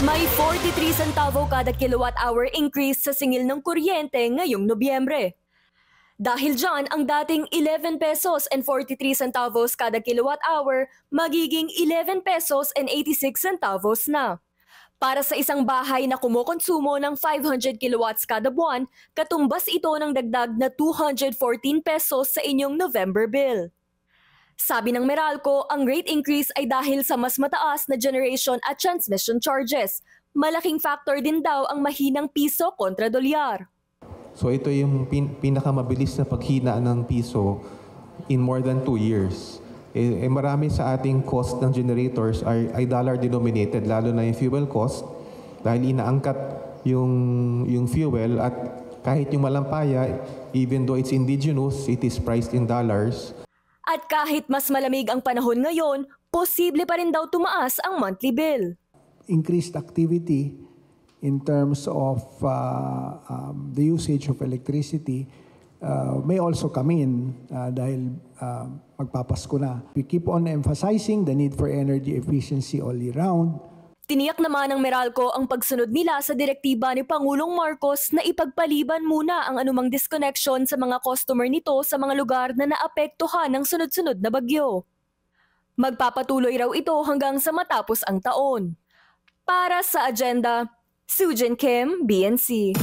May 43 centavo kada kilowatt-hour increase sa singil ng kuryente ngayong Nobyembre. Dahil dyan, ang dating 11 pesos and 43 centavos kada kilowatt-hour magiging 11 pesos and 86 centavos na. Para sa isang bahay na kumukonsumo ng 500 kilowatts kada buwan, katumbas ito ng dagdag na 214 pesos sa inyong November bill. Sabi ng Meralco, ang rate increase ay dahil sa mas mataas na generation at transmission charges. Malaking factor din daw ang mahinang piso kontra dolyar. So ito yung pinakamabilis na paghina ng piso in more than 2 years. Marami sa ating cost ng generators ay dollar denominated, lalo na yung fuel cost, dahil inaangkat yung fuel at kahit yung malampaya, even though it's indigenous, it is priced in dollars. At kahit mas malamig ang panahon ngayon, posible pa rin daw tumaas ang monthly bill. Increased activity in terms of the usage of electricity may also come in dahil magpapasko na. We keep on emphasizing the need for energy efficiency all year round. Tiniyak naman ng Meralco ang pagsunod nila sa direktiba ni Pangulong Marcos na ipagpaliban muna ang anumang disconnection sa mga customer nito sa mga lugar na naapektuhan ng sunod-sunod na bagyo. Magpapatuloy raw ito hanggang sa matapos ang taon. Para sa agenda, Sujin Kim, BNC.